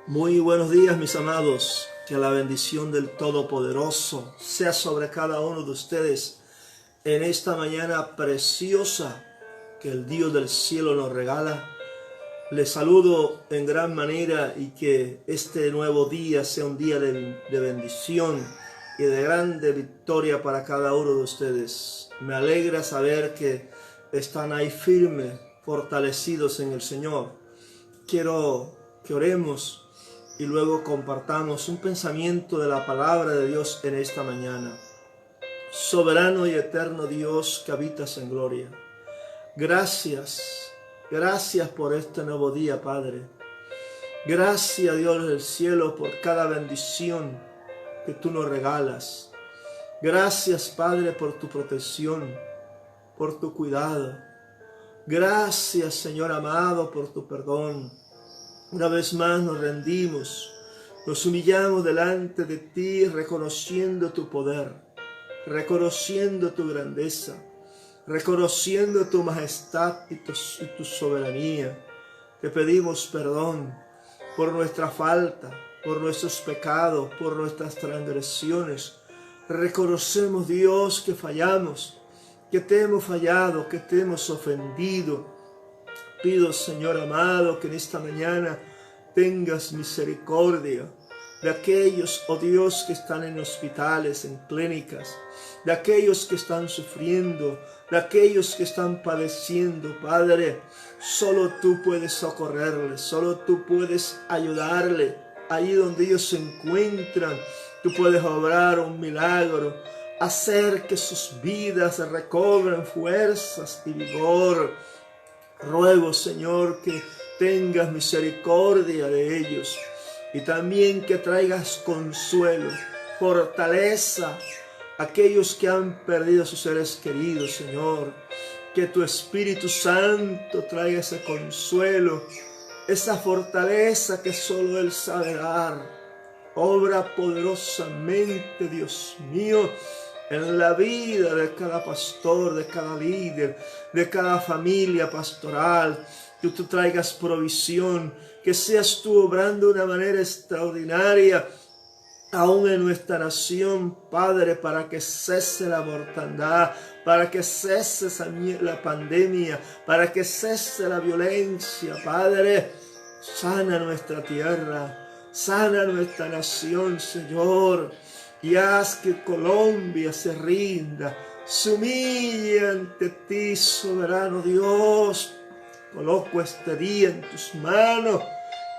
Muy buenos días, mis amados. Que la bendición del Todopoderoso sea sobre cada uno de ustedes en esta mañana preciosa que el Dios del cielo nos regala. Les saludo en gran manera y que este nuevo día sea un día de bendición y de grande victoria para cada uno de ustedes. Me alegra saber que están ahí firmes, fortalecidos en el Señor. Quiero que oremos y luego compartamos un pensamiento de la palabra de Dios en esta mañana. Soberano y eterno Dios que habitas en gloria, gracias por este nuevo día, Padre. Gracias, Dios del cielo, por cada bendición que tú nos regalas. Gracias, Padre, por tu protección, por tu cuidado. Gracias, Señor amado, por tu perdón. Una vez más nos rendimos, nos humillamos delante de ti, reconociendo tu poder, reconociendo tu grandeza, reconociendo tu majestad y tu soberanía. Te pedimos perdón por nuestra falta, por nuestros pecados, por nuestras transgresiones. Reconocemos, Dios, que fallamos, que te hemos fallado, que te hemos ofendido. Pido, Señor amado, que en esta mañana tengas misericordia de aquellos, oh Dios, que están en hospitales, en clínicas, de aquellos que están sufriendo, de aquellos que están padeciendo, Padre. Solo tú puedes socorrerles, solo tú puedes ayudarle. Allí donde ellos se encuentran, tú puedes obrar un milagro, hacer que sus vidas recobren fuerzas y vigor. Ruego, Señor, que tengas misericordia de ellos y también que traigas consuelo, fortaleza a aquellos que han perdido a sus seres queridos, Señor. Que tu Espíritu Santo traiga ese consuelo, esa fortaleza que solo Él sabe dar. Obra poderosamente, Dios mío, en la vida de cada pastor, de cada líder, de cada familia pastoral. Que tú traigas provisión, que seas tú obrando de una manera extraordinaria, aún en nuestra nación, Padre, para que cese la mortandad, para que cese la pandemia, para que cese la violencia, Padre. Sana nuestra tierra, sana nuestra nación, Señor, y haz que Colombia se rinda, se humille ante ti, soberano Dios. Coloco este día en tus manos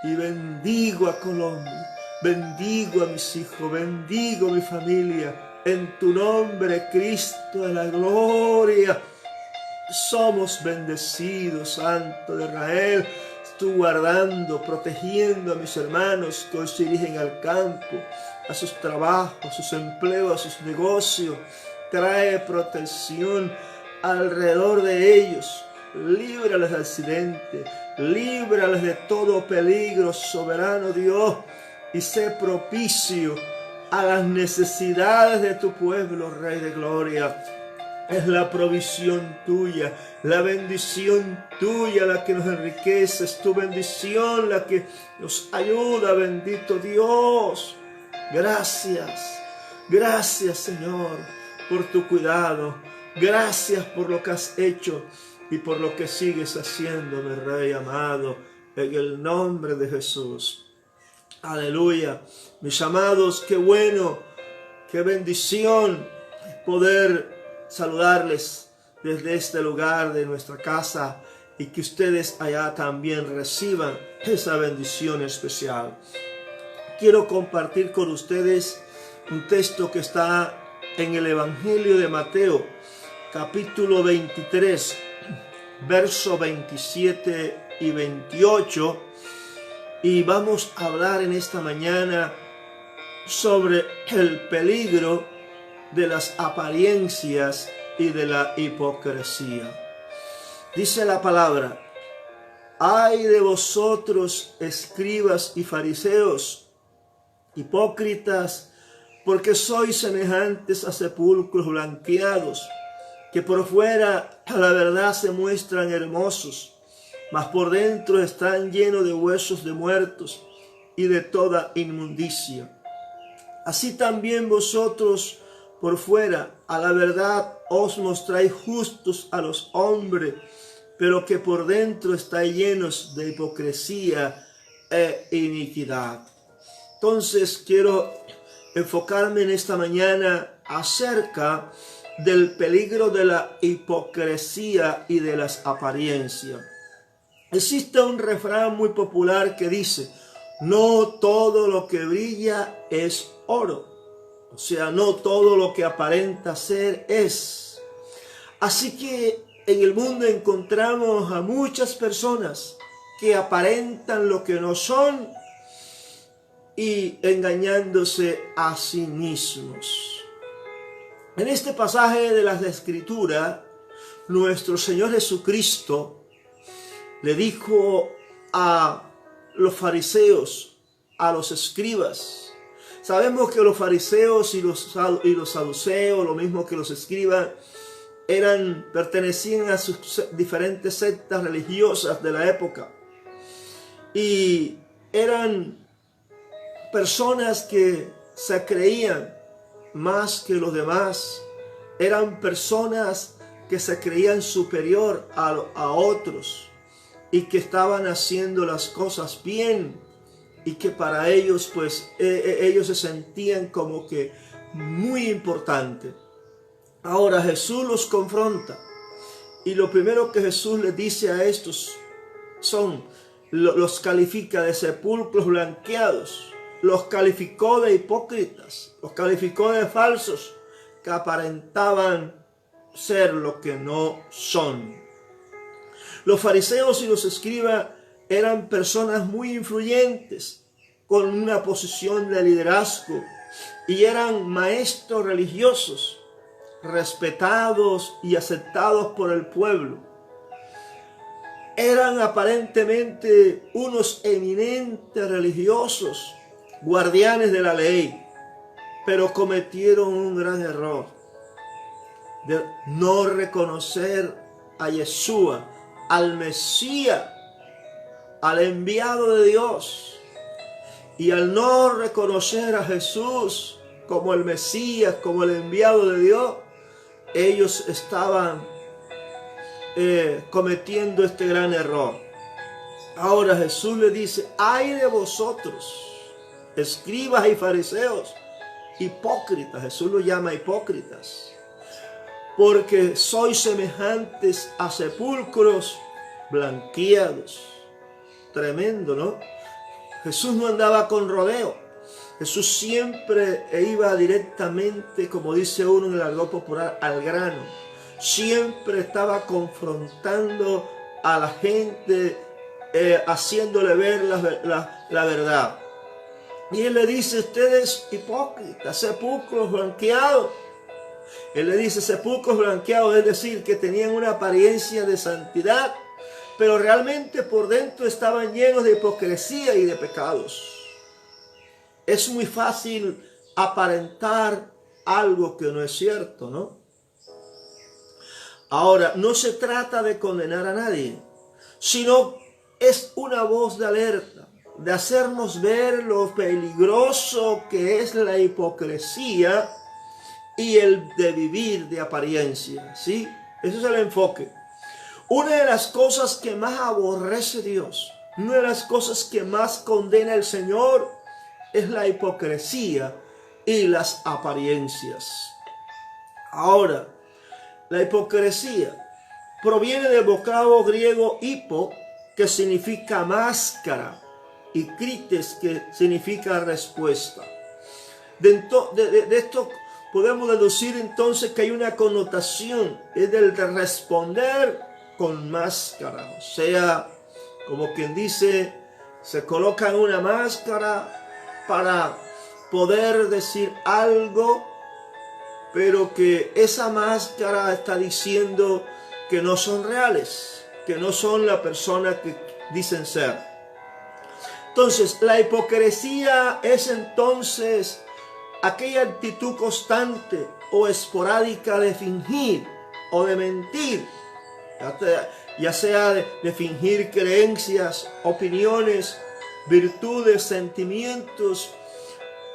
y bendigo a Colombia, bendigo a mis hijos, bendigo a mi familia. En tu nombre, Cristo de la gloria, somos bendecidos, Santo de Israel. Tú guardando, protegiendo a mis hermanos que hoy se dirigen al campo, a sus trabajos, a sus empleos, a sus negocios. Trae protección alrededor de ellos. Líbrales de accidentes, líbrales de todo peligro, soberano Dios, y sé propicio a las necesidades de tu pueblo, Rey de Gloria. Es la provisión tuya, la bendición tuya la que nos enriquece, es tu bendición la que nos ayuda, bendito Dios. Gracias Señor por tu cuidado, gracias por lo que has hecho y por lo que sigues haciendo, mi Rey amado, en el nombre de Jesús. Aleluya. Mis amados, qué bueno, qué bendición poder saludarles desde este lugar de nuestra casa y que ustedes allá también reciban esa bendición especial. Quiero compartir con ustedes un texto que está en el Evangelio de Mateo, capítulo 23, versos 27 y 28, y vamos a hablar en esta mañana sobre el peligro de las apariencias y de la hipocresía. Dice la palabra: ay de vosotros, escribas y fariseos, hipócritas, porque sois semejantes a sepulcros blanqueados, que por fuera a la verdad se muestran hermosos, mas por dentro están llenos de huesos de muertos y de toda inmundicia. Así también vosotros por fuera, a la verdad, os mostráis justos a los hombres, pero que por dentro estáis llenos de hipocresía e iniquidad. Entonces quiero enfocarme en esta mañana acerca del peligro de la hipocresía y de las apariencias. Existe un refrán muy popular que dice: no todo lo que brilla es oro. O sea, no todo lo que aparenta ser es. Así que en el mundo encontramos a muchas personas que aparentan lo que no son y engañándose a sí mismos. En este pasaje de las Escrituras, nuestro Señor Jesucristo le dijo a los fariseos, a los escribas. Sabemos que los fariseos y los saduceos, lo mismo que los escribas, pertenecían a sus diferentes sectas religiosas de la época. Y eran personas que se creían más que los demás. Eran personas que se creían superior a otros y que estaban haciendo las cosas bien y que para ellos pues ellos se sentían como que muy importante. Ahora Jesús los confronta y lo primero que Jesús les dice a estos los califica de sepulcros blanqueados, los calificó de hipócritas, los calificó de falsos que aparentaban ser lo que no son. Los fariseos y los escribas eran personas muy influyentes con una posición de liderazgo y eran maestros religiosos respetados y aceptados por el pueblo. Eran aparentemente unos eminentes religiosos, guardianes de la ley, pero cometieron un gran error de no reconocer a Yeshua, al Mesías, al enviado de Dios. Y al no reconocer a Jesús como el Mesías, como el enviado de Dios, ellos estaban cometiendo este gran error. Ahora Jesús le dice: ay de vosotros, escribas y fariseos, hipócritas. Jesús los llama hipócritas, porque sois semejantes a sepulcros blanqueados. Tremendo, ¿no? Jesús no andaba con rodeo. Jesús siempre iba directamente, como dice uno en el argot popular, al grano. Siempre estaba confrontando a la gente, haciéndole ver la verdad. Y Él le dice: ustedes hipócritas, sepulcros blanqueados. Él le dice sepulcros blanqueados, es decir, que tenían una apariencia de santidad, pero realmente por dentro estaban llenos de hipocresía y de pecados. Es muy fácil aparentar algo que no es cierto, ¿no? Ahora, no se trata de condenar a nadie, sino es una voz de alerta, de hacernos ver lo peligroso que es la hipocresía y el de vivir de apariencia, ¿sí? Ese es el enfoque. Una de las cosas que más aborrece Dios, una de las cosas que más condena el Señor, es la hipocresía y las apariencias. Ahora, la hipocresía proviene del vocablo griego hipo, que significa máscara, y krites, que significa respuesta. De esto podemos deducir entonces que hay una connotación, es del de responder con máscara. O sea, como quien dice, se colocan una máscara para poder decir algo, pero que esa máscara está diciendo que no son reales, que no son la persona que dicen ser. Entonces, la hipocresía es entonces aquella actitud constante o esporádica de fingir o de mentir, ya sea de fingir creencias, opiniones virtudes, sentimientos,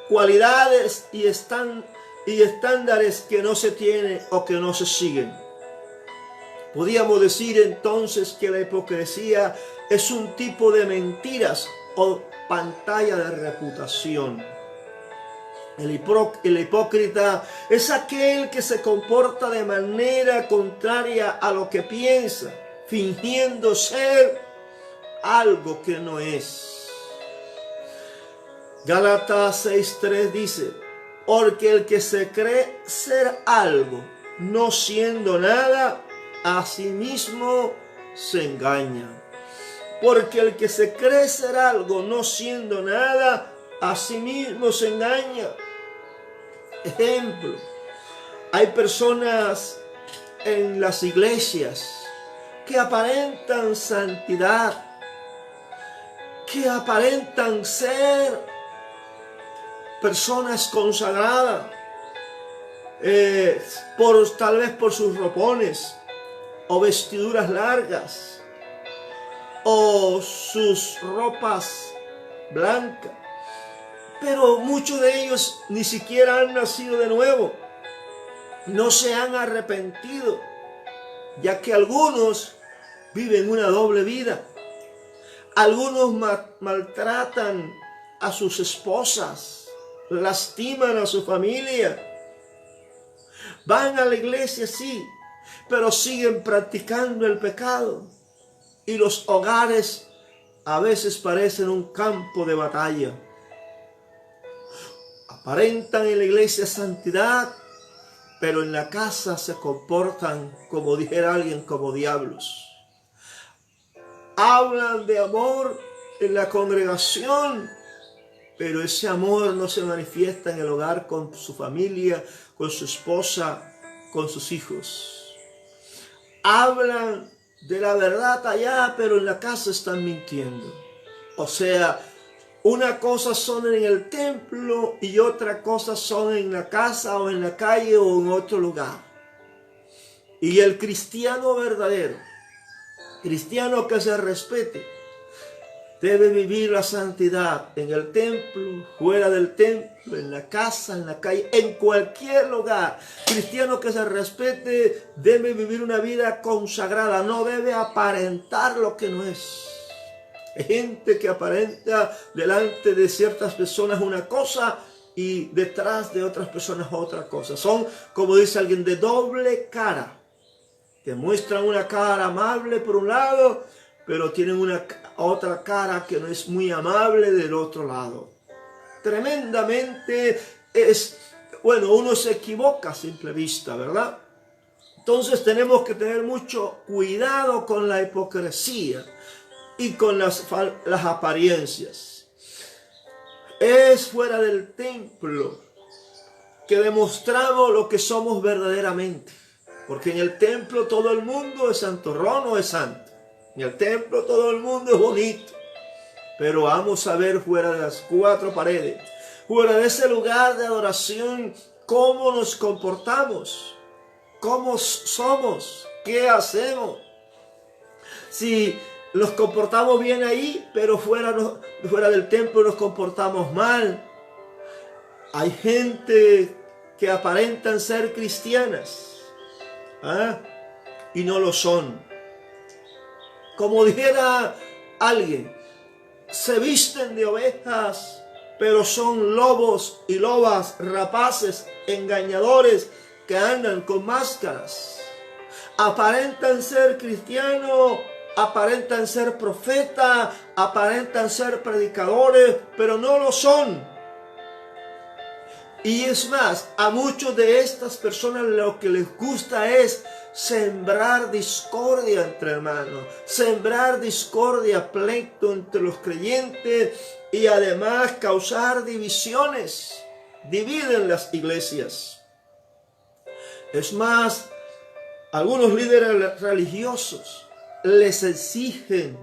cualidades y estándares que no se tienen o que no se siguen. Podríamos decir entonces que la hipocresía es un tipo de mentiras o pantalla de reputación. El hipócrita es aquel que se comporta de manera contraria a lo que piensa, fingiendo ser algo que no es. Gálatas 6:3 dice: porque el que se cree ser algo, no siendo nada, a sí mismo se engaña. Porque el que se cree ser algo, no siendo nada, a sí mismo se engaña. Ejemplo, hay personas en las iglesias que aparentan santidad, que aparentan ser personas consagradas, tal vez por sus ropones o vestiduras largas o sus ropas blancas. Pero muchos de ellos ni siquiera han nacido de nuevo, no se han arrepentido, ya que algunos viven una doble vida. Algunos maltratan a sus esposas, lastiman a su familia. Van a la iglesia, sí, pero siguen practicando el pecado. Y los hogares a veces parecen un campo de batalla. Aparentan en la iglesia santidad, pero en la casa se comportan, como dijera alguien, como diablos. Hablan de amor en la congregación, pero ese amor no se manifiesta en el hogar con su familia, con su esposa, con sus hijos. Hablan de la verdad allá, pero en la casa están mintiendo. O sea, una cosa son en el templo y otra cosa son en la casa o en la calle o en otro lugar. Y el cristiano verdadero, cristiano que se respete, debe vivir la santidad en el templo, fuera del templo, en la casa, en la calle, en cualquier lugar. Cristiano que se respete debe vivir una vida consagrada, no debe aparentar lo que no es. Hay gente que aparenta delante de ciertas personas una cosa y detrás de otras personas otra cosa. Son, como dice alguien, de doble cara. Que muestran una cara amable por un lado, pero tienen una otra cara que no es muy amable del otro lado. Tremendamente uno se equivoca a simple vista, ¿verdad? Entonces tenemos que tener mucho cuidado con la hipocresía y con las apariencias. Es fuera del templo que demostramos lo que somos verdaderamente. Porque en el templo todo el mundo es santorrón o es santo. En el templo todo el mundo es bonito. Pero vamos a ver fuera de las cuatro paredes, fuera de ese lugar de adoración, cómo nos comportamos, cómo somos, qué hacemos. Si nos comportamos bien ahí, pero fuera del templo nos comportamos mal. Hay gente que aparentan ser cristianas, y no lo son. Como dijera alguien, se visten de ovejas, pero son lobos y lobas rapaces, engañadores que andan con máscaras. Aparentan ser cristianos, aparentan ser profetas, aparentan ser predicadores, pero no lo son. Y es más, a muchos de estas personas lo que les gusta es sembrar discordia entre hermanos, sembrar discordia, pleito entre los creyentes y además causar divisiones. Dividen las iglesias. Es más, algunos líderes religiosos les exigen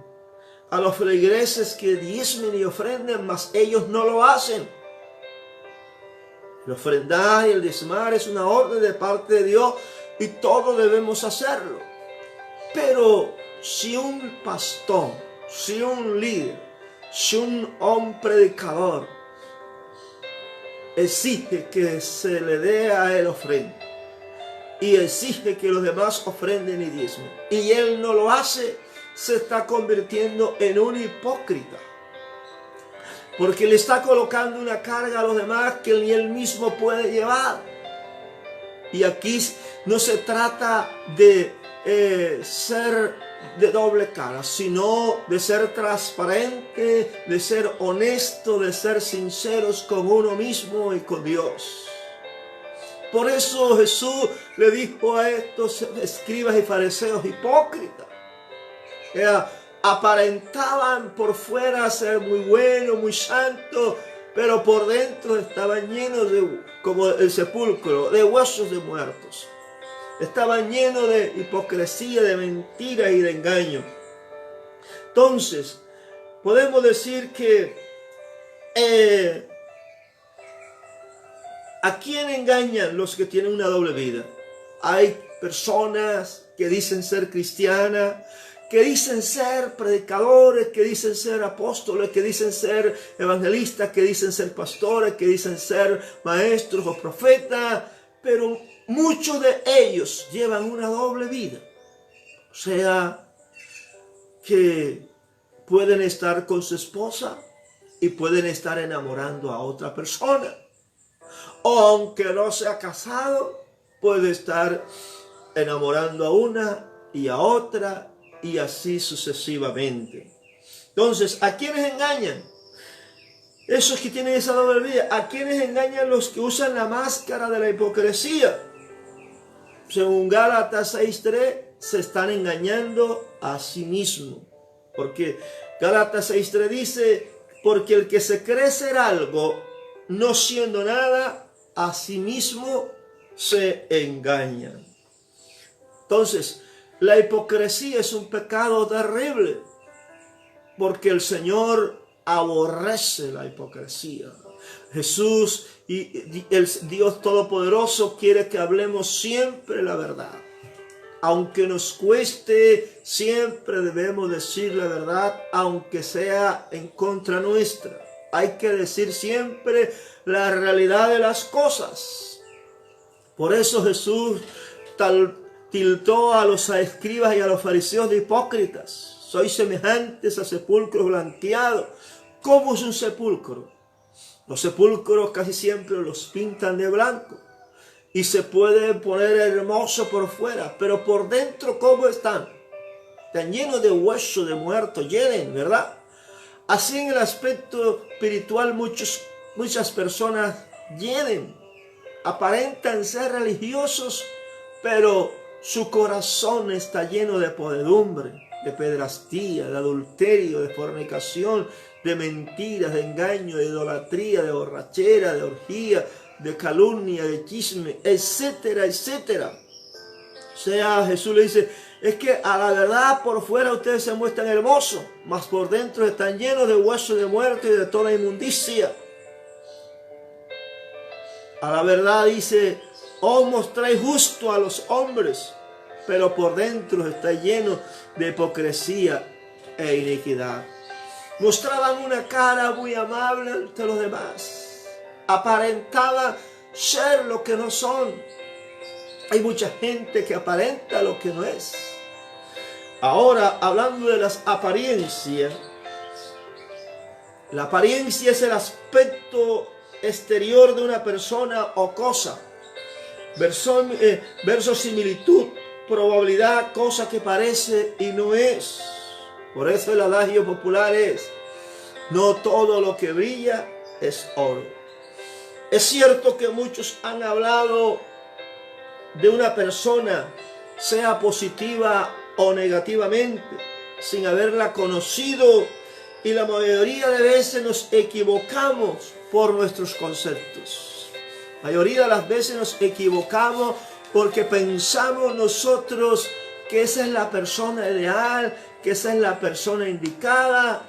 a los feligreses que diezmen y ofrenden, mas ellos no lo hacen. El ofrendar y el diezmar es una orden de parte de Dios y todos debemos hacerlo. Pero si un pastor, si un líder, Si un predicador exige que se le dé a él ofrenda y exige que los demás ofrenden y diezmen, y él no lo hace, se está convirtiendo en un hipócrita, porque le está colocando una carga a los demás que ni él mismo puede llevar. Y aquí no se trata de ser de doble cara, sino de ser transparente, de ser honesto, de ser sinceros con uno mismo y con Dios. Por eso Jesús le dijo a estos escribas y fariseos hipócritas, aparentaban por fuera ser muy buenos, muy santos, pero por dentro estaban llenos de, como el sepulcro, de huesos de muertos. Estaban llenos de hipocresía, de mentiras y de engaño. Entonces, podemos decir que ¿a quién engañan los que tienen una doble vida? Hay personas que dicen ser cristianas, que dicen ser predicadores, que dicen ser apóstoles, que dicen ser evangelistas, que dicen ser pastores, que dicen ser maestros o profetas, pero muchos de ellos llevan una doble vida. O sea, que pueden estar con su esposa y pueden estar enamorando a otra persona. O aunque no sea casado, puede estar enamorando a una y a otra y así sucesivamente. Entonces, ¿a quiénes engañan? Esos que tienen esa doble vida. ¿A quiénes engañan? Los que usan la máscara de la hipocresía. Según Gálatas 6:3, se están engañando a sí mismos. Porque Gálatas 6:3 dice, porque el que se cree ser algo, no siendo nada, a sí mismo se engaña. Entonces, la hipocresía es un pecado terrible, porque el Señor aborrece la hipocresía. Jesús y el Dios Todopoderoso quiere que hablemos siempre la verdad. Aunque nos cueste, siempre debemos decir la verdad, aunque sea en contra nuestra. Hay que decir siempre la realidad de las cosas. Por eso Jesús tildó a los escribas y a los fariseos de hipócritas. Sois semejantes a sepulcros blanqueados. ¿Cómo es un sepulcro? Los sepulcros casi siempre los pintan de blanco y se puede poner hermoso por fuera, pero por dentro ¿cómo están? Están llenos de huesos de muertos, llenen, ¿verdad? Así en el aspecto espiritual muchas personas llenen, aparentan ser religiosos, pero su corazón está lleno de podredumbre, de pedrastía, de adulterio, de fornicación, de mentiras, de engaño, de idolatría, de borrachera, de orgía, de calumnia, de chisme, etcétera, etcétera. O sea, Jesús le dice, es que a la verdad por fuera ustedes se muestran hermosos, mas por dentro están llenos de huesos de muerte y de toda inmundicia. A la verdad dice, os mostráis justo a los hombres, pero por dentro está lleno de hipocresía e iniquidad. Mostraban una cara muy amable ante los demás. Aparentaban ser lo que no son. Hay mucha gente que aparenta lo que no es. Ahora, hablando de las apariencias, la apariencia es el aspecto exterior de una persona o cosa. Verso similitud, probabilidad, cosa que parece y no es. Por eso el adagio popular es, no todo lo que brilla es oro. Es cierto que muchos han hablado de una persona, sea positiva o negativamente, sin haberla conocido, y la mayoría de veces nos equivocamos por nuestros conceptos. La mayoría de las veces nos equivocamos porque pensamos nosotros que esa es la persona ideal, que esa es la persona indicada,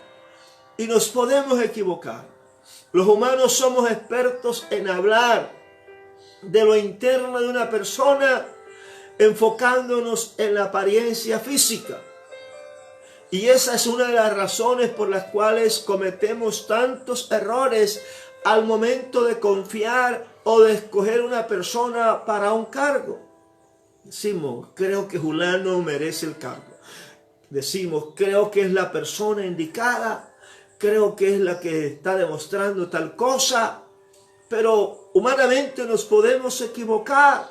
y nos podemos equivocar. Los humanos somos expertos en hablar de lo interno de una persona, enfocándonos en la apariencia física. Y esa es una de las razones por las cuales cometemos tantos errores al momento de confiar o de escoger una persona para un cargo. Decimos, creo que Julano merece el cargo. Decimos, creo que es la persona indicada. Creo que es la que está demostrando tal cosa. Pero humanamente nos podemos equivocar.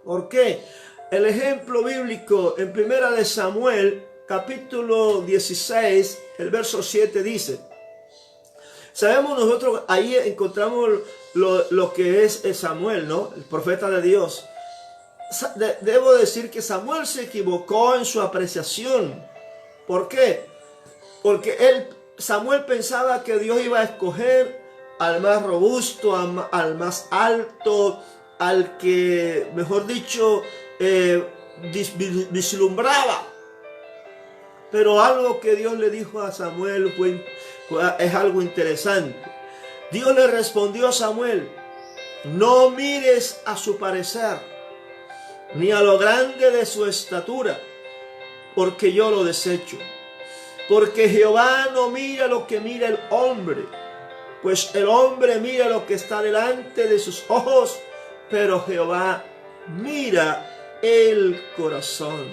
¿Por qué? El ejemplo bíblico en 1 Samuel, capítulo 16, el verso 7 dice, sabemos nosotros, ahí encontramos lo que es Samuel, ¿no? El profeta de Dios. Debo decir que Samuel se equivocó en su apreciación. ¿Por qué? Porque Samuel pensaba que Dios iba a escoger al más robusto, al más alto, al que, mejor dicho, vislumbraba. Pero algo que Dios le dijo a Samuel es algo interesante. Dios le respondió a Samuel, no mires a su parecer, ni a lo grande de su estatura, porque yo lo desecho. Porque Jehová no mira lo que mira el hombre, pues el hombre mira lo que está delante de sus ojos, pero Jehová mira el corazón.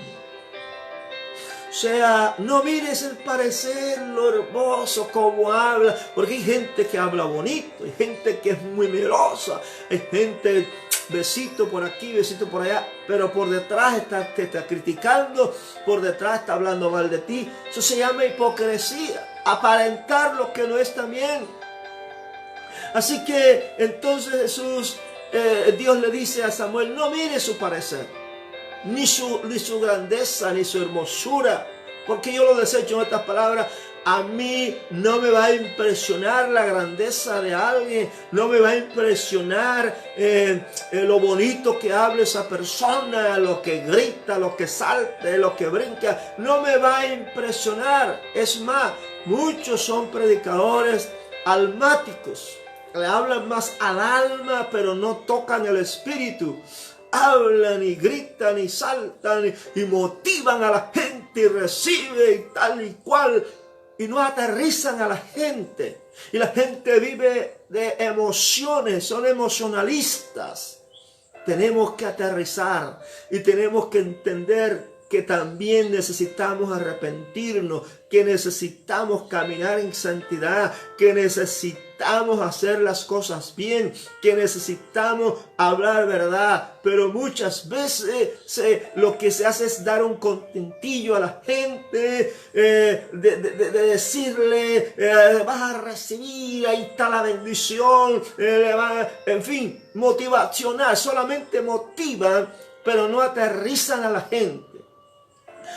O sea, no mires el parecer, lo hermoso, cómo habla, porque hay gente que habla bonito, hay gente que es muy merosa, hay gente, besito por aquí, besito por allá, pero por detrás te está criticando, por detrás está hablando mal de ti. Eso se llama hipocresía, aparentar lo que no es también. Así que entonces Dios le dice a Samuel, no mire su parecer, ni su grandeza, ni su hermosura, porque yo lo desecho. En otras palabras, a mí no me va a impresionar la grandeza de alguien, no me va a impresionar lo bonito que habla esa persona, lo que grita, lo que salta, lo que brinca, no me va a impresionar. Es más, muchos son predicadores almáticos, le hablan más al alma, pero no tocan el espíritu. Hablan y gritan y saltan y motivan a la gente y recibe y tal y cual, y no aterrizan a la gente. Y la gente vive de emociones, son emocionalistas. Tenemos que aterrizar y tenemos que entender que también necesitamos arrepentirnos, que necesitamos caminar en santidad, que necesitamos hacer las cosas bien, que necesitamos hablar verdad. Pero muchas veces lo que se hace es dar un contentillo a la gente, de decirle, vas a recibir, ahí está la bendición, en fin, motivacional, solamente motivan, pero no aterrizan a la gente.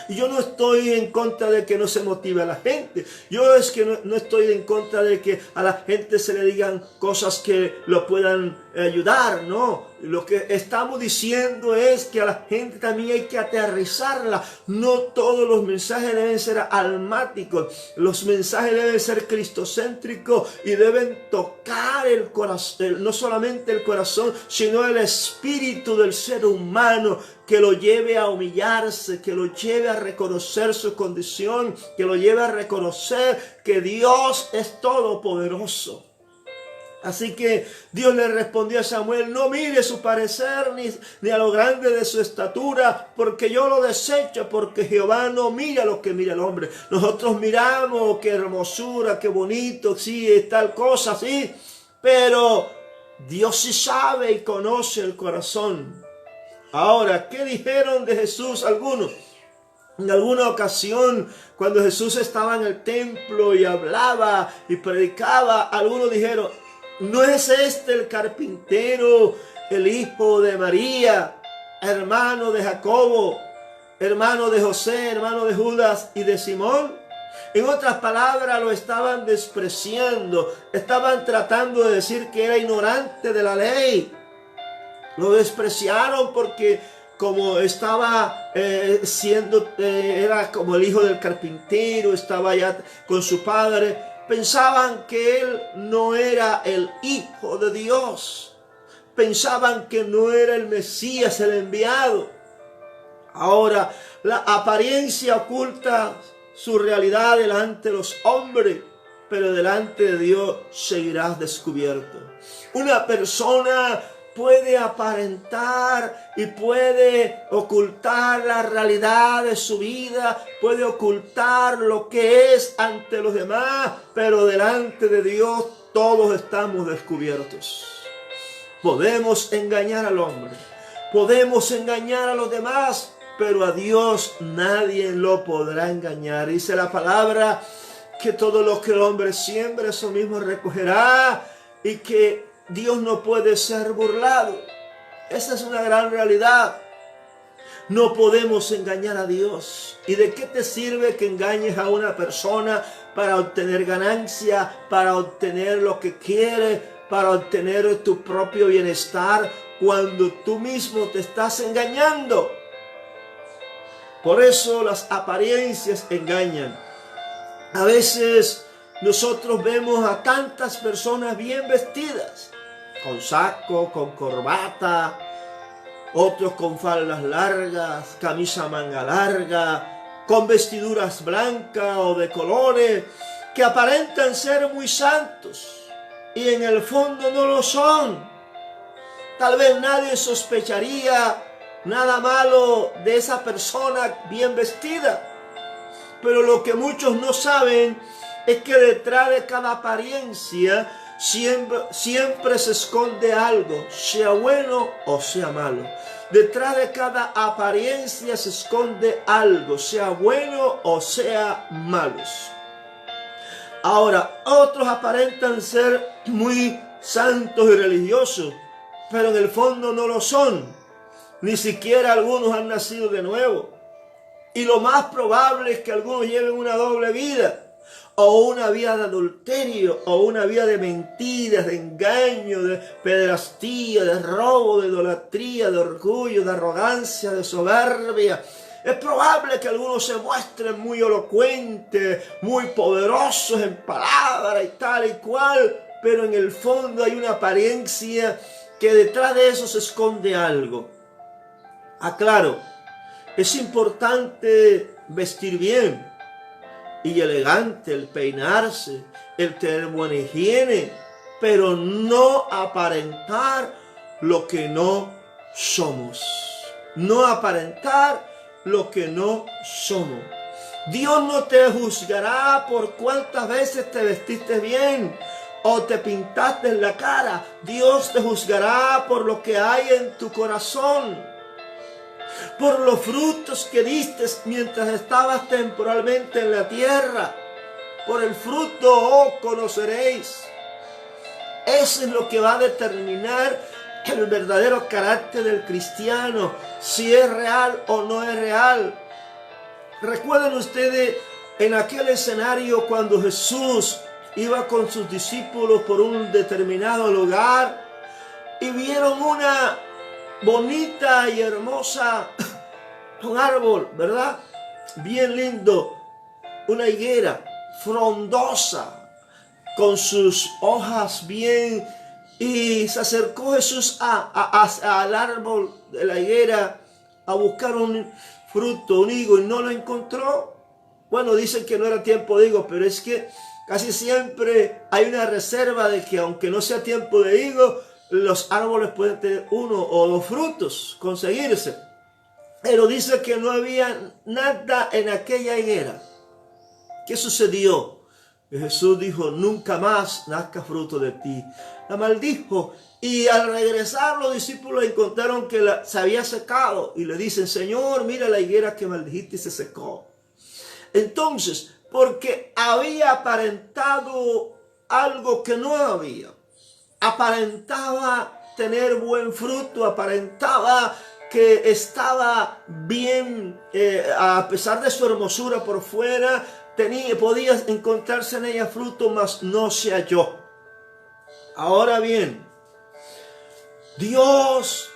Y yo no estoy en contra de que no se motive a la gente. Yo es que no estoy en contra de que a la gente se le digan cosas que lo puedan ayudar, no. Lo que estamos diciendo es que a la gente también hay que aterrizarla. No todos los mensajes deben ser almáticos. Los mensajes deben ser cristocéntricos y deben tocar el corazón, no solamente el corazón, sino el espíritu del ser humano, que lo lleve a humillarse, que lo lleve a reconocer su condición, que lo lleve a reconocer que Dios es todopoderoso. Así que Dios le respondió a Samuel, no mire su parecer ni a lo grande de su estatura, porque yo lo desecho, porque Jehová no mira lo que mira el hombre. Nosotros miramos qué hermosura, qué bonito, sí, tal cosa, sí, pero Dios sí sabe y conoce el corazón. Ahora, ¿qué dijeron de Jesús algunos? En alguna ocasión, cuando Jesús estaba en el templo y hablaba y predicaba, algunos dijeron, ¿no es este el carpintero, el hijo de María, hermano de Jacobo, hermano de José, hermano de Judas y de Simón? En otras palabras, lo estaban despreciando, estaban tratando de decir que era ignorante de la ley. Lo despreciaron porque como estaba era como el hijo del carpintero, estaba ya con su padre, pensaban que él no era el Hijo de Dios. Pensaban que no era el Mesías, el enviado. Ahora, la apariencia oculta su realidad delante de los hombres, pero delante de Dios seguirás descubierto. Una persona puede aparentar y puede ocultar la realidad de su vida, puede ocultar lo que es ante los demás, pero delante de Dios todos estamos descubiertos. Podemos engañar al hombre, podemos engañar a los demás, pero a Dios nadie lo podrá engañar. Dice la palabra que todo lo que el hombre siembra, eso mismo recogerá, y que Dios no puede ser burlado. Esa es una gran realidad. No podemos engañar a Dios. ¿Y de qué te sirve que engañes a una persona para obtener ganancia, para obtener lo que quiere, para obtener tu propio bienestar, cuando tú mismo te estás engañando? Por eso las apariencias engañan. A veces nosotros vemos a tantas personas bien vestidas, con saco, con corbata, otros con faldas largas, camisa manga larga, con vestiduras blancas o de colores, que aparentan ser muy santos y en el fondo no lo son. Tal vez nadie sospecharía nada malo de esa persona bien vestida, pero lo que muchos no saben es que detrás de cada apariencia siempre se esconde algo, sea bueno o sea malo. Detrás de cada apariencia se esconde algo, sea bueno o sea malos. Ahora, otros aparentan ser muy santos y religiosos, pero en el fondo no lo son. Ni siquiera algunos han nacido de nuevo. Y lo más probable es que algunos lleven una doble vida, o una vida de adulterio, o una vida de mentiras, de engaño, de pederastía, de robo, de idolatría, de orgullo, de arrogancia, de soberbia. Es probable que algunos se muestren muy elocuentes, muy poderosos en palabras y tal y cual, pero en el fondo hay una apariencia que detrás de eso se esconde algo. Aclaro, es importante vestir bien y elegante, el peinarse, el tener buena higiene, pero no aparentar lo que no somos. No aparentar lo que no somos. Dios no te juzgará por cuántas veces te vestiste bien o te pintaste en la cara. Dios te juzgará por lo que hay en tu corazón, por los frutos que diste mientras estabas temporalmente en la tierra. Por el fruto os conoceréis. Eso es lo que va a determinar el verdadero carácter del cristiano, si es real o no es real. Recuerden ustedes en aquel escenario cuando Jesús iba con sus discípulos por un determinado lugar y vieron una bonita y hermosa un árbol, ¿verdad? Bien lindo, una higuera frondosa con sus hojas bien, y se acercó Jesús al árbol de la higuera a buscar un fruto, un higo, y no lo encontró. Bueno, dicen que no era tiempo de higo, pero es que casi siempre hay una reserva de que aunque no sea tiempo de higo, los árboles pueden tener uno o dos frutos, conseguirse. Pero dice que no había nada en aquella higuera. ¿Qué sucedió? Y Jesús dijo: nunca más nazca fruto de ti. La maldijo. Y al regresar los discípulos encontraron que se había secado. Y le dicen: Señor, mira la higuera que maldijiste y se secó. Entonces, porque había aparentado algo que no había. Aparentaba tener buen fruto, aparentaba que estaba bien, a pesar de su hermosura por fuera, podía encontrarse en ella fruto, mas no se halló. Ahora bien, Dios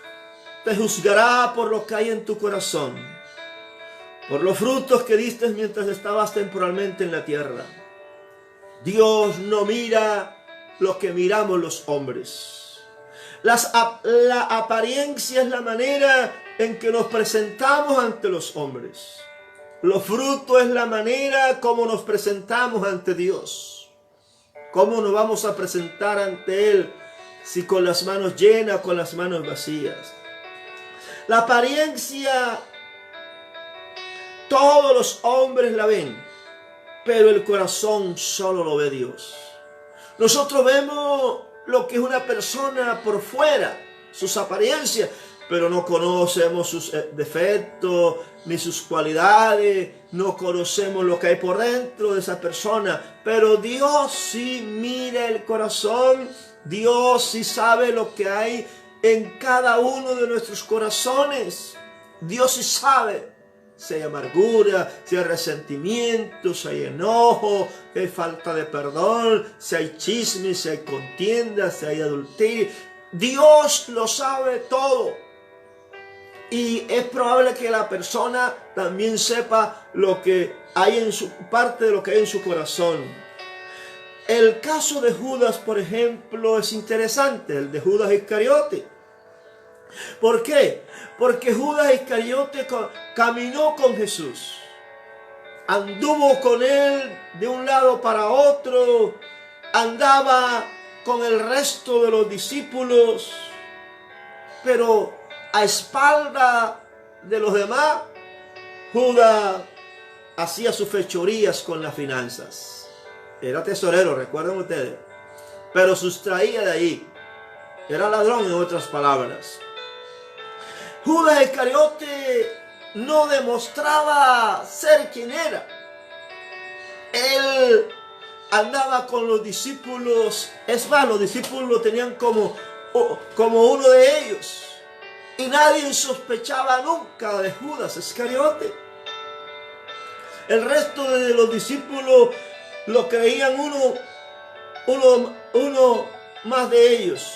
te juzgará por lo que hay en tu corazón, por los frutos que diste mientras estabas temporalmente en la tierra. Dios no mira lo que miramos los hombres. La apariencia es la manera en que nos presentamos ante los hombres. Los frutos es la manera como nos presentamos ante Dios. ¿Cómo nos vamos a presentar ante Él? Si con las manos llenas o con las manos vacías. La apariencia, todos los hombres la ven, pero el corazón solo lo ve Dios. Nosotros vemos lo que es una persona por fuera, sus apariencias, pero no conocemos sus defectos ni sus cualidades, no conocemos lo que hay por dentro de esa persona. Pero Dios sí mira el corazón, Dios sí sabe lo que hay en cada uno de nuestros corazones. Dios sí sabe si hay amargura, si hay resentimiento, si hay enojo, si hay falta de perdón, si hay chisme, si hay contienda, si hay adulterio. Dios lo sabe todo. Y es probable que la persona también sepa lo que hay en su parte de lo que hay en su corazón. El caso de Judas, por ejemplo, es interesante, el de Judas Iscariote. ¿Por qué? Porque Judas Iscariote caminó con Jesús, anduvo con él de un lado para otro, andaba con el resto de los discípulos, pero a espalda de los demás, Judas hacía sus fechorías con las finanzas. Era tesorero, recuerden ustedes, pero sustraía de ahí. Era ladrón, en otras palabras. Judas Iscariote no demostraba ser quien era. Él andaba con los discípulos, es más, los discípulos lo tenían como uno de ellos. Y nadie sospechaba nunca de Judas Iscariote. El resto de los discípulos lo creían uno más de ellos.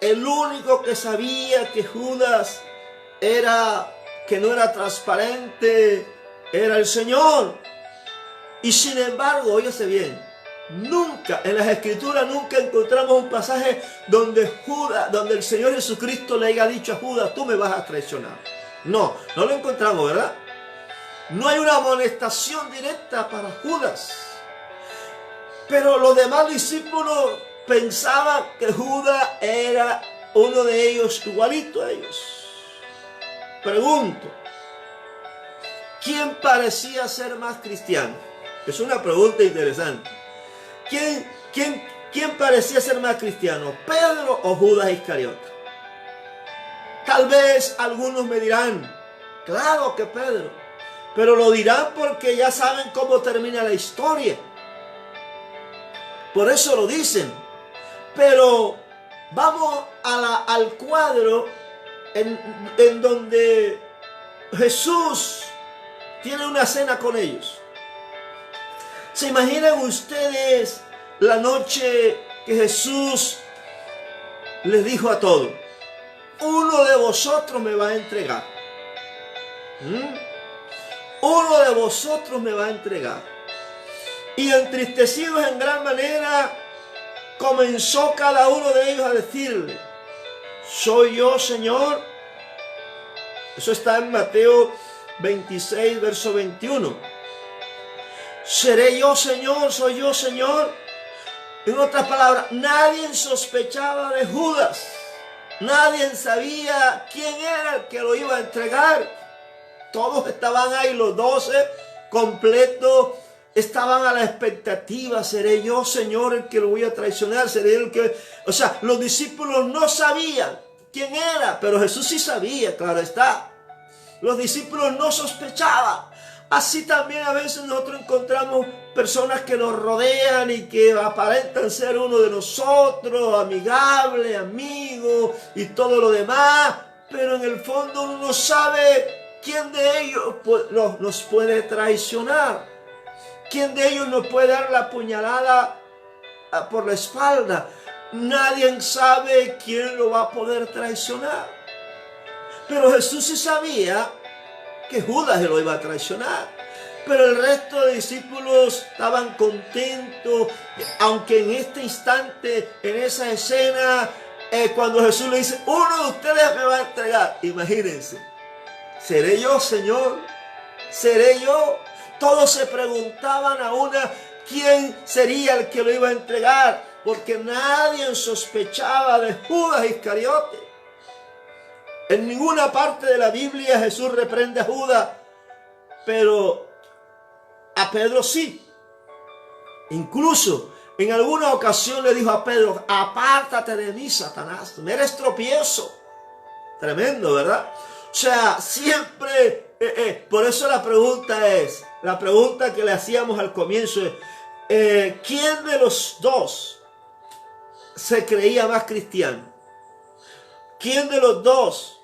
El único que sabía que Judas que no era transparente, era el Señor. Y sin embargo, óyase bien, nunca en las Escrituras nunca encontramos un pasaje donde el Señor Jesucristo le haya dicho a Judas: tú me vas a traicionar. No lo encontramos, ¿verdad? No hay una amonestación directa para Judas. Pero los demás discípulos pensaban que Judas era uno de ellos, igualito a ellos. Pregunto, ¿quién parecía ser más cristiano? Es una pregunta interesante. ¿Quién parecía ser más cristiano? ¿Pedro o Judas Iscariote? Tal vez algunos me dirán, claro que Pedro. Pero lo dirán porque ya saben cómo termina la historia. Por eso lo dicen. Pero vamos al cuadro en donde Jesús tiene una cena con ellos. ¿Se imaginan ustedes la noche que Jesús les dijo a todos: uno de vosotros me va a entregar? Uno de vosotros me va a entregar. Y entristecidos en gran manera, comenzó cada uno de ellos a decirle: ¿soy yo, Señor? Eso está en Mateo 26, verso 21. ¿Seré yo, Señor? ¿Soy yo, Señor? En otras palabras, nadie sospechaba de Judas. Nadie sabía quién era el que lo iba a entregar. Todos estaban ahí, los 12 completos, estaban a la expectativa. ¿Seré yo, Señor, el que lo voy a traicionar? ¿Seré el que...? O sea, los discípulos no sabían quién era, pero Jesús sí sabía, claro está. Los discípulos no sospechaban. Así también a veces nosotros encontramos personas que nos rodean y que aparentan ser uno de nosotros, amigable, amigo y todo lo demás, pero en el fondo uno no sabe quién de ellos nos puede traicionar, quién de ellos nos puede dar la puñalada por la espalda. Nadie sabe quién lo va a poder traicionar. Pero Jesús sí sabía que Judas lo iba a traicionar. Pero el resto de discípulos estaban contentos, aunque en este instante, en esa escena, cuando Jesús le dice: uno de ustedes me va a entregar. Imagínense, ¿seré yo, Señor? ¿Seré yo? Todos se preguntaban a una quién sería el que lo iba a entregar, porque nadie sospechaba de Judas Iscariote. En ninguna parte de la Biblia Jesús reprende a Judas, pero a Pedro sí. Incluso en alguna ocasión le dijo a Pedro: apártate de mí, Satanás, me eres tropiezo. Tremendo, ¿verdad? O sea, siempre, por eso la pregunta que le hacíamos al comienzo es, ¿quién de los dos se creía más cristiano? ¿Quién de los dos?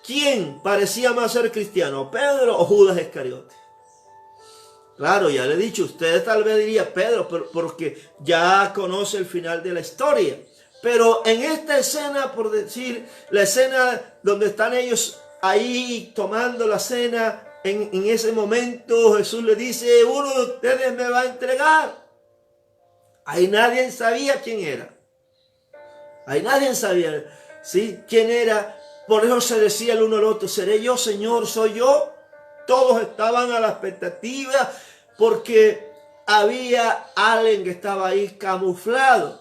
¿Quién parecía más ser cristiano? ¿Pedro o Judas Iscariote? Claro, ya le he dicho, usted tal vez diría Pedro, porque ya conoce el final de la historia. Pero en esta escena, por decir, la escena donde están ellos ahí tomando la cena, en ese momento Jesús le dice: uno de ustedes me va a entregar. Ahí nadie sabía quién era. Ahí nadie sabía, ¿sí?, quién era. Por eso se decía el uno al otro: ¿seré yo, Señor? ¿Soy yo? Todos estaban a la expectativa porque había alguien que estaba ahí camuflado.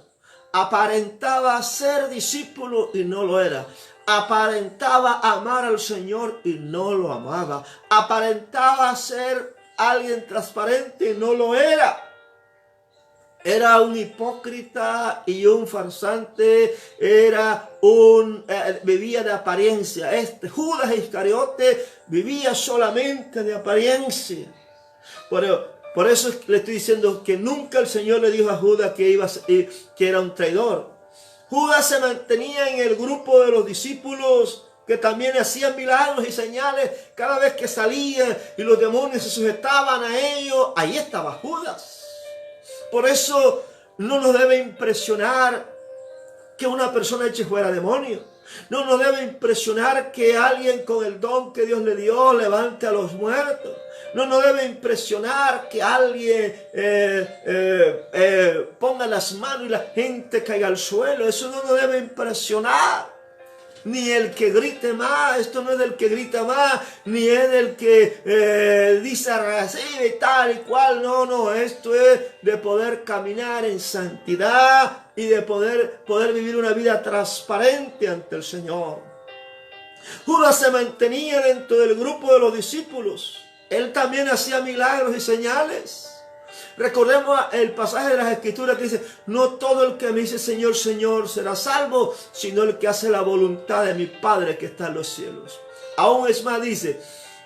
Aparentaba ser discípulo y no lo era. Aparentaba amar al Señor y no lo amaba. Aparentaba ser alguien transparente y no lo era. Era un hipócrita y un farsante, vivía de apariencia. Judas Iscariote vivía solamente de apariencia. Por eso le estoy diciendo que nunca el Señor le dijo a Judas que era un traidor. Judas se mantenía en el grupo de los discípulos que también hacían milagros y señales cada vez que salían y los demonios se sujetaban a ellos. Ahí estaba Judas. Por eso no nos debe impresionar que una persona eche fuera demonios. No nos debe impresionar que alguien con el don que Dios le dio levante a los muertos. No nos debe impresionar que alguien ponga las manos y la gente caiga al suelo. Eso no nos debe impresionar. Ni el que grite más, esto no es del que grita más, ni es del que dice recibe tal y cual, no, esto es de poder caminar en santidad y de poder vivir una vida transparente ante el Señor. Judas se mantenía dentro del grupo de los discípulos, él también hacía milagros y señales. Recordemos el pasaje de las Escrituras que dice: no todo el que me dice Señor, Señor será salvo, sino el que hace la voluntad de mi Padre que está en los cielos. Aún es más, dice: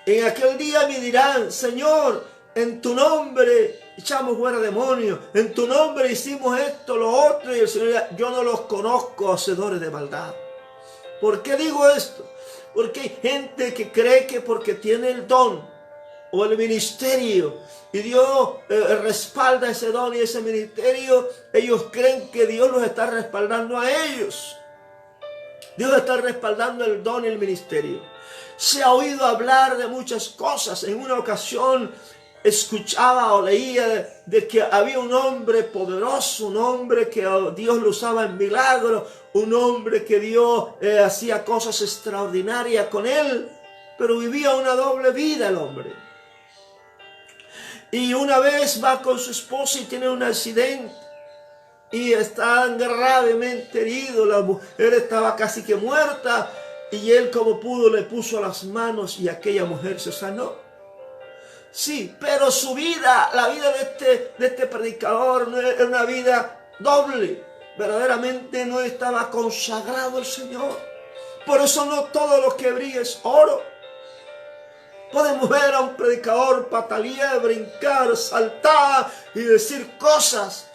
en aquel día me dirán: Señor, en tu nombre echamos fuera demonios, en tu nombre hicimos esto, lo otro, y el Señor dirá: yo no los conozco, hacedores de maldad. ¿Por qué digo esto? Porque hay gente que cree que porque tiene el don o el ministerio y Dios respalda ese don y ese ministerio, ellos creen que Dios los está respaldando a ellos. Dios está respaldando el don y el ministerio. Se ha oído hablar de muchas cosas. En una ocasión escuchaba o leía de que había un hombre poderoso, un hombre que Dios lo usaba en milagros, un hombre que Dios hacía cosas extraordinarias con él, pero vivía una doble vida el hombre. Y una vez va con su esposa y tiene un accidente y está gravemente herido. La mujer estaba casi que muerta y él, como pudo, le puso las manos y aquella mujer se sanó. Sí, pero su vida, la vida de este predicador, no era una vida doble. Verdaderamente no estaba consagrado al Señor. Por eso no todo lo que brilla es oro. Podemos ver a un predicador patalear, brincar, saltar y decir cosas,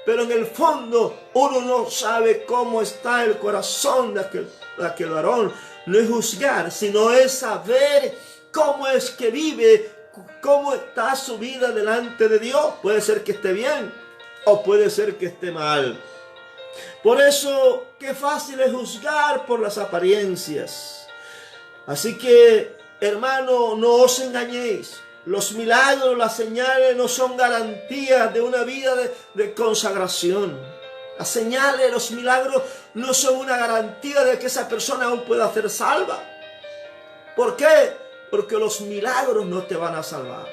pero en el fondo uno no sabe cómo está el corazón de aquel varón. No es juzgar, sino es saber cómo es que vive, cómo está su vida delante de Dios. Puede ser que esté bien o puede ser que esté mal. Por eso, qué fácil es juzgar por las apariencias. Así que, hermano, no os engañéis. Los milagros, las señales no son garantías de una vida de consagración. Las señales, los milagros no son una garantía de que esa persona aún pueda ser salva. ¿Por qué? Porque los milagros no te van a salvar.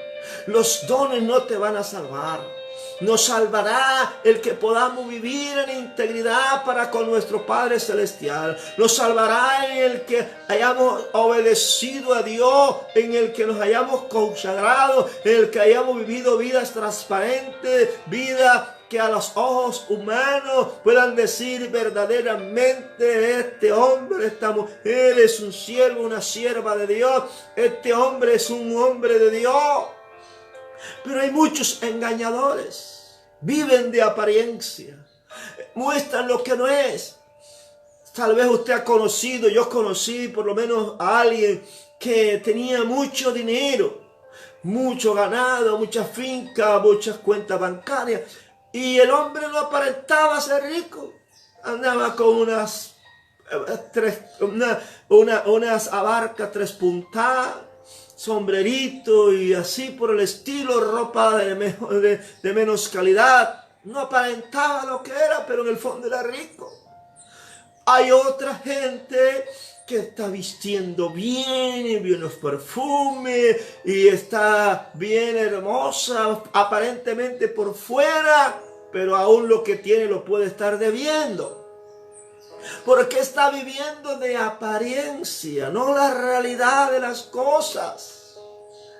Los dones no te van a salvar. Nos salvará el que podamos vivir en integridad para con nuestro Padre Celestial. Nos salvará el que hayamos obedecido a Dios, en el que nos hayamos consagrado, en el que hayamos vivido vidas transparentes, vida que a los ojos humanos puedan decir verdaderamente: este hombre, esta mujer es un siervo, una sierva de Dios. Este hombre es un hombre de Dios. Pero hay muchos engañadores. Viven de apariencia. Muestran lo que no es. Tal vez usted ha conocido, yo conocí por lo menos a alguien que tenía mucho dinero, mucho ganado, muchas fincas, muchas cuentas bancarias. Y el hombre no aparentaba ser rico. Andaba con unas abarcas 3 puntadas, sombrerito y así por el estilo, ropa de menos calidad. No aparentaba lo que era, pero en el fondo era rico. Hay otra gente que está vistiendo bien, y bien los perfumes, y está bien hermosa, aparentemente por fuera, pero aún lo que tiene lo puede estar debiendo. Porque está viviendo de apariencia, no la realidad de las cosas.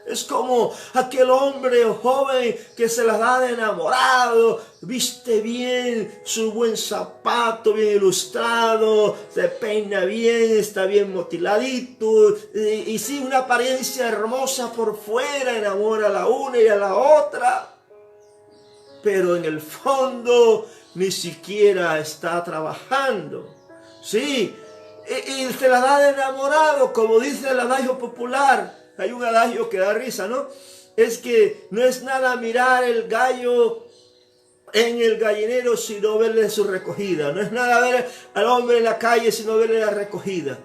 Es como aquel hombre o joven que se la da de enamorado, viste bien su buen zapato, bien ilustrado, se peina bien, está bien motiladito, y sí, una apariencia hermosa por fuera, enamora a la una y a la otra. Pero en el fondo ni siquiera está trabajando. Sí, y se la da de enamorado, como dice el adagio popular. Hay un adagio que da risa, ¿no? Es que no es nada mirar el gallo en el gallinero sino verle su recogida. No es nada ver al hombre en la calle sino verle la recogida.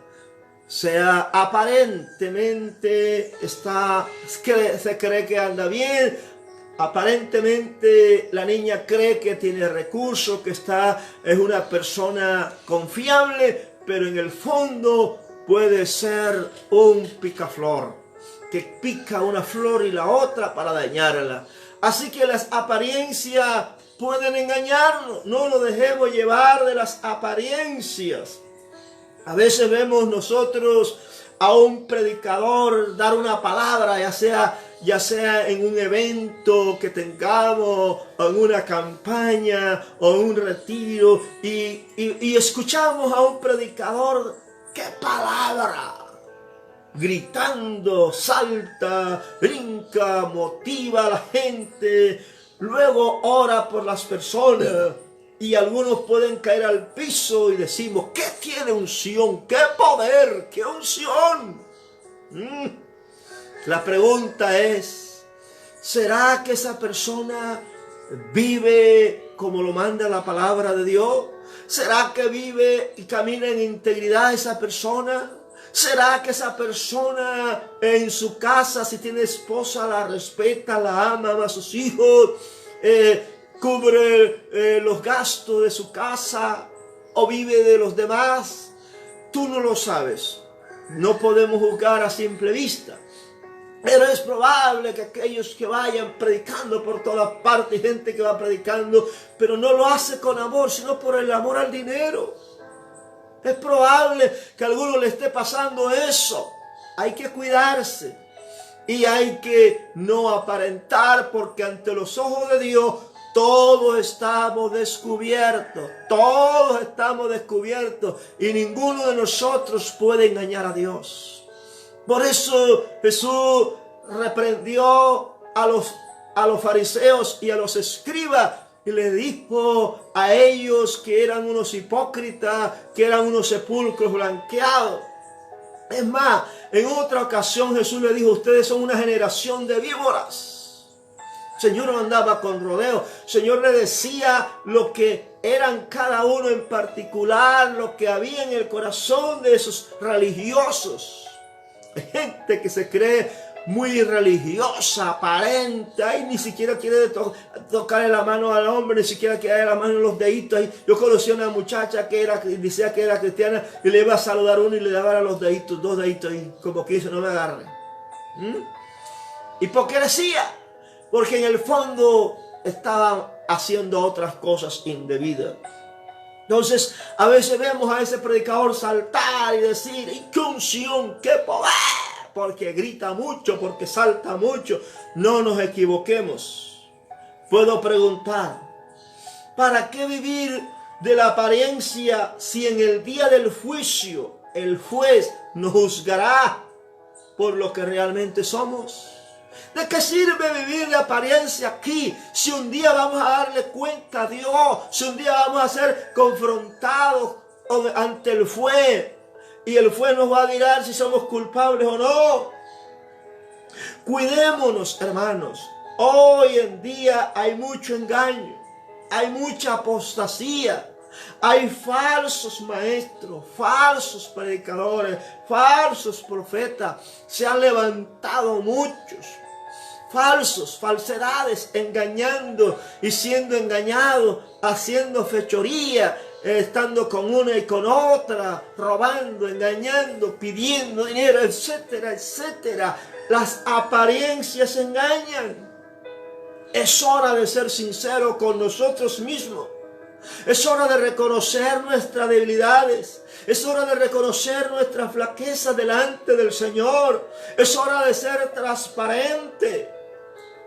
O sea, aparentemente se cree que anda bien. Aparentemente la niña cree que tiene recursos, que es una persona confiable, pero en el fondo puede ser un picaflor, que pica una flor y la otra para dañarla. Así que las apariencias pueden engañarnos. No nos dejemos llevar de las apariencias. A veces vemos nosotros a un predicador dar una palabra, ya sea en un evento que tengamos, o en una campaña, o en un retiro, y escuchamos a un predicador, ¡qué palabra! Gritando, salta, brinca, motiva a la gente, luego ora por las personas, y algunos pueden caer al piso y decimos: ¿qué tiene unción? ¿Qué poder? ¿Qué unción? La pregunta es: ¿será que esa persona vive como lo manda la palabra de Dios? ¿Será que vive y camina en integridad esa persona? ¿Será que esa persona en su casa, si tiene esposa, la respeta, la ama a sus hijos, cubre los gastos de su casa o vive de los demás? Tú no lo sabes. No podemos juzgar a simple vista. Pero es probable que aquellos que vayan predicando por todas partes, gente que va predicando, pero no lo hace con amor, sino por el amor al dinero. Es probable que a alguno le esté pasando eso. Hay que cuidarse y hay que no aparentar, porque ante los ojos de Dios todos estamos descubiertos. Todos estamos descubiertos y ninguno de nosotros puede engañar a Dios. Por eso Jesús reprendió a los fariseos y a los escribas y le dijo a ellos que eran unos hipócritas, que eran unos sepulcros blanqueados. Es más, en otra ocasión Jesús le dijo: ustedes son una generación de víboras. El Señor no andaba con rodeo. El Señor le decía lo que eran cada uno en particular, lo que había en el corazón de esos religiosos. Hay gente que se cree muy religiosa, aparenta, y ni siquiera quiere tocarle la mano al hombre, ni siquiera quiere darle la mano en los deditos. Yo conocí a una muchacha que decía que era cristiana y le iba a saludar uno y le daba los deditos, 2 deditos, y como que dice: no me agarre. hipocresía, porque en el fondo estaban haciendo otras cosas indebidas. Entonces, a veces vemos a ese predicador saltar y decir, ¡qué unción, qué poder! Porque grita mucho, porque salta mucho. No nos equivoquemos. Puedo preguntar, ¿para qué vivir de la apariencia si en el día del juicio el juez nos juzgará por lo que realmente somos? ¿De qué sirve vivir de apariencia aquí si un día vamos a darle cuenta a Dios? Si un día vamos a ser confrontados ante el juez y el juez nos va a mirar si somos culpables o no. Cuidémonos, hermanos. Hoy en día hay mucho engaño, hay mucha apostasía. Hay falsos maestros, falsos predicadores, falsos profetas. Se han levantado muchos. Falsedades, engañando y siendo engañados, haciendo fechoría, estando con una y con otra, robando, engañando, pidiendo dinero, etcétera, etcétera. Las apariencias engañan. Es hora de ser sincero con nosotros mismos. Es hora de reconocer nuestras debilidades. Es hora de reconocer nuestra flaqueza delante del Señor. Es hora de ser transparente.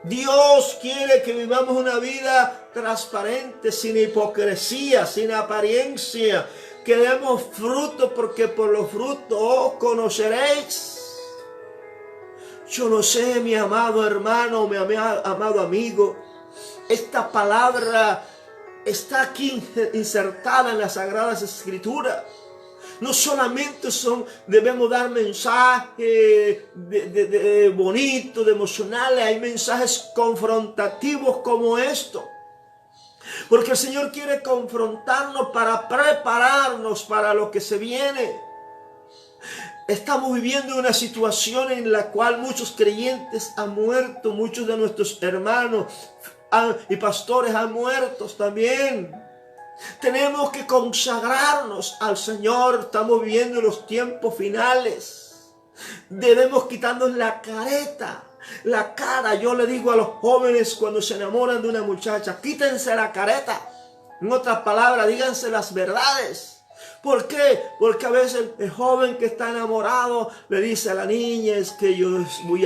Dios quiere que vivamos una vida transparente, sin hipocresía, sin apariencia. Que demos fruto, porque por los frutos os conoceréis. Yo no sé, mi amado hermano, mi amado amigo, esta palabra está aquí insertada en las Sagradas Escrituras. No solamente debemos dar mensajes bonitos, emocionales, hay mensajes confrontativos como esto. Porque el Señor quiere confrontarnos para prepararnos para lo que se viene. Estamos viviendo una situación en la cual muchos creyentes han muerto, muchos de nuestros hermanos y pastores han muerto también. Tenemos que consagrarnos al Señor. Estamos viviendo los tiempos finales. Debemos quitarnos la careta, la cara. Yo le digo a los jóvenes cuando se enamoran de una muchacha, quítense la careta. En otras palabras, díganse las verdades. ¿Por qué? Porque a veces el joven que está enamorado le dice a la niña, es que yo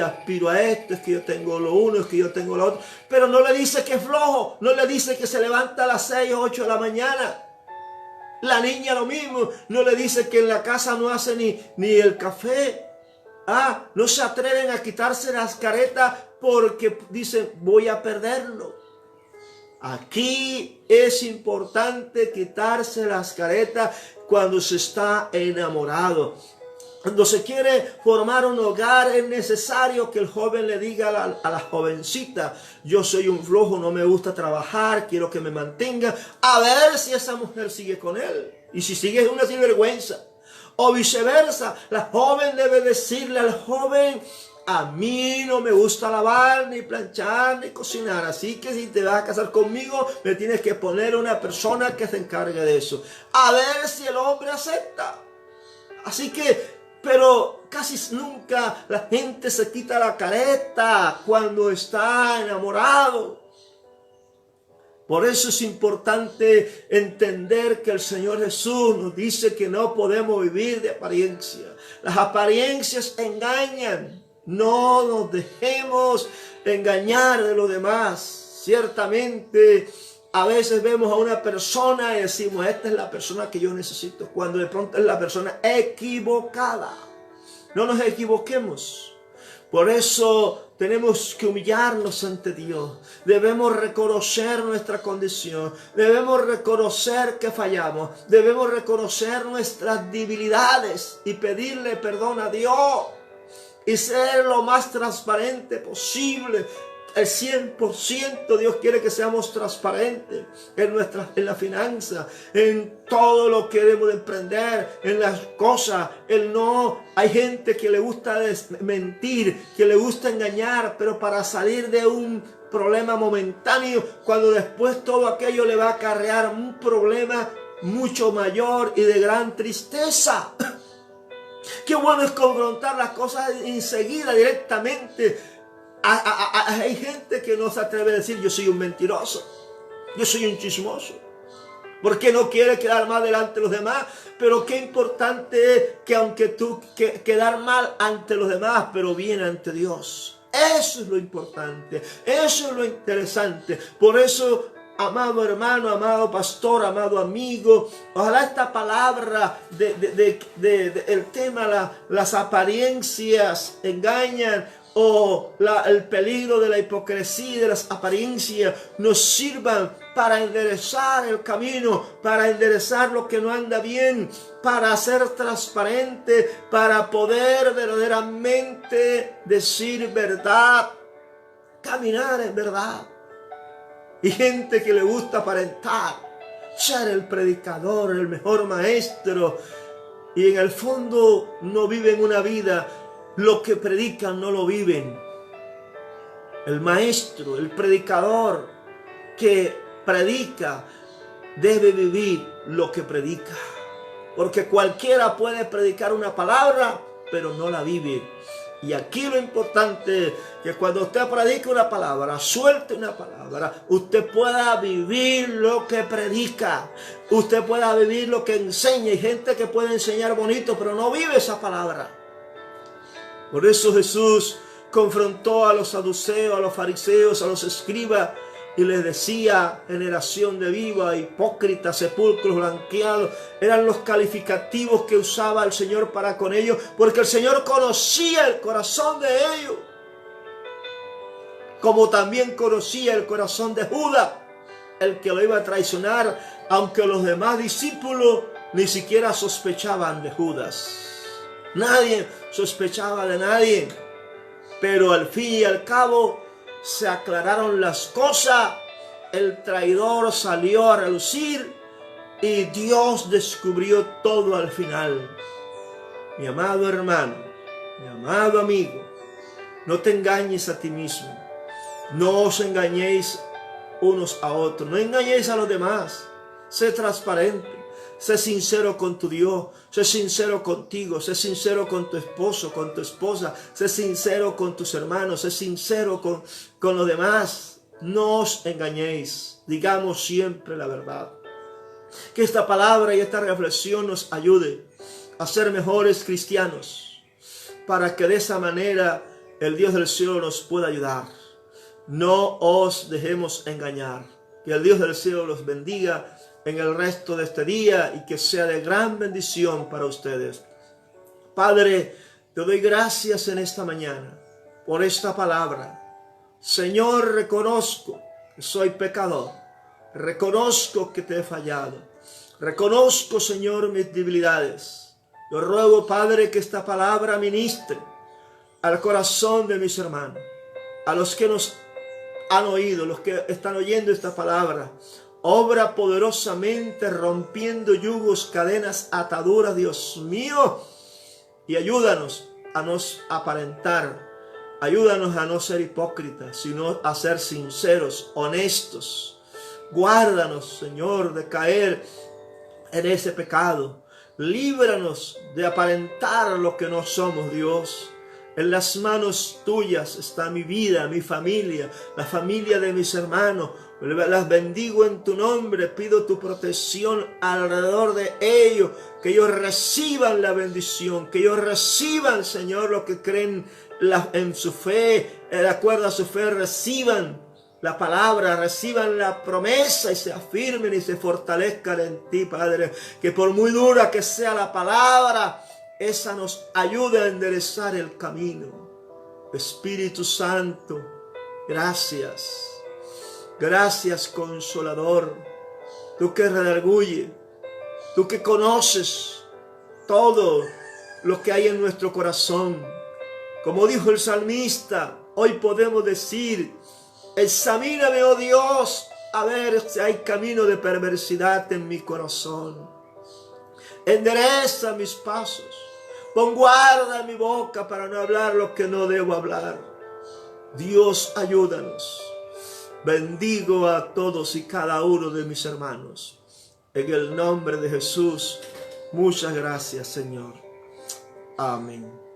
aspiro a esto, es que yo tengo lo uno, es que yo tengo lo otro. Pero no le dice que es flojo, no le dice que se levanta a las 6 o 8 de la mañana. La niña lo mismo, no le dice que en la casa no hace ni el café. No se atreven a quitarse las caretas porque dicen, voy a perderlo. Aquí es importante quitarse las caretas cuando se está enamorado. Cuando se quiere formar un hogar es necesario que el joven le diga a la jovencita, yo soy un flojo, no me gusta trabajar, quiero que me mantenga, a ver si esa mujer sigue con él. Y si sigue es una sinvergüenza. O viceversa, la joven debe decirle al joven, a mí no me gusta lavar, ni planchar, ni cocinar. Así que si te vas a casar conmigo, me tienes que poner una persona que se encargue de eso. A ver si el hombre acepta. Así que, pero casi nunca la gente se quita la careta cuando está enamorado. Por eso es importante entender que el Señor Jesús nos dice que no podemos vivir de apariencia. Las apariencias engañan. No nos dejemos engañar de los demás. Ciertamente, a veces vemos a una persona y decimos, esta es la persona que yo necesito, cuando de pronto es la persona equivocada. No nos equivoquemos. Por eso tenemos que humillarnos ante Dios. Debemos reconocer nuestra condición. Debemos reconocer que fallamos. Debemos reconocer nuestras debilidades y pedirle perdón a Dios. Y ser lo más transparente posible. El 100% Dios quiere que seamos transparentes en la finanza, en todo lo que debemos de emprender, en las cosas. Hay gente que le gusta mentir, que le gusta engañar, pero para salir de un problema momentáneo, cuando después todo aquello le va a acarrear un problema mucho mayor y de gran tristeza. Qué bueno es confrontar las cosas enseguida, directamente, Hay gente que no se atreve a decir: yo soy un mentiroso, yo soy un chismoso, porque no quiere quedar mal delante de los demás. Pero qué importante es que aunque tú quedar mal ante los demás, pero bien ante Dios. Eso es lo importante, eso es lo interesante. Por eso, amado hermano, amado pastor, amado amigo, ojalá esta palabra el tema, las apariencias engañan, o el peligro de la hipocresía y de las apariencias nos sirvan para enderezar el camino, para enderezar lo que no anda bien, para ser transparente, para poder verdaderamente decir verdad, caminar en verdad. Y gente que le gusta aparentar, ser el predicador, el mejor maestro, y en el fondo no viven una vida. Lo que predican no lo viven. El maestro, el predicador que predica debe vivir lo que predica. Porque cualquiera puede predicar una palabra, pero no la vive. Y aquí lo importante es que cuando usted predica una palabra, suelte una palabra, usted pueda vivir lo que predica. Usted pueda vivir lo que enseña. Hay gente que puede enseñar bonito, pero no vive esa palabra. Por eso Jesús confrontó a los saduceos, a los fariseos, a los escribas, y les decía: generación de víbora, hipócritas, sepulcros blanqueados. Eran los calificativos que usaba el Señor para con ellos, porque el Señor conocía el corazón de ellos, como también conocía el corazón de Judas, el que lo iba a traicionar, aunque los demás discípulos ni siquiera sospechaban de Judas. Nadie sospechaba de nadie, pero al fin y al cabo se aclararon las cosas. El traidor salió a relucir y Dios descubrió todo al final. Mi amado hermano, mi amado amigo, no te engañes a ti mismo, no os engañéis unos a otros, no engañéis a los demás. Sé transparente. Sé sincero con tu Dios, sé sincero contigo, sé sincero con tu esposo, con tu esposa, sé sincero con tus hermanos, sé sincero con los demás. No os engañéis, digamos siempre la verdad. Que esta palabra y esta reflexión nos ayude a ser mejores cristianos, para que de esa manera el Dios del cielo nos pueda ayudar. No os dejemos engañar. Que el Dios del cielo los bendiga en el resto de este día y que sea de gran bendición para ustedes. Padre, te doy gracias en esta mañana por esta palabra. Señor, reconozco que soy pecador. Reconozco que te he fallado. Reconozco, Señor, mis debilidades. Yo ruego, Padre, que esta palabra ministre al corazón de mis hermanos, a los que nos han oído, los que están oyendo esta palabra. Obra poderosamente rompiendo yugos, cadenas, ataduras, Dios mío. Y ayúdanos a no aparentar. Ayúdanos a no ser hipócritas, sino a ser sinceros, honestos. Guárdanos, Señor, de caer en ese pecado. Líbranos de aparentar lo que no somos, Dios. En las manos tuyas está mi vida, mi familia, la familia de mis hermanos. Las bendigo en tu nombre, pido tu protección alrededor de ellos, que ellos reciban la bendición, que ellos reciban, Señor, lo que creen en su fe, de acuerdo a su fe, reciban la palabra, reciban la promesa y se afirmen y se fortalezcan en ti, Padre. Que por muy dura que sea la palabra, esa nos ayude a enderezar el camino. Espíritu Santo, gracias. Gracias, Consolador, tú que redarguye, tú que conoces todo lo que hay en nuestro corazón. Como dijo el salmista, hoy podemos decir: examíname, oh Dios, a ver si hay camino de perversidad en mi corazón. Endereza mis pasos, pon guarda en mi boca para no hablar lo que no debo hablar. Dios, ayúdanos. Bendigo a todos y cada uno de mis hermanos. En el nombre de Jesús, muchas gracias, Señor. Amén.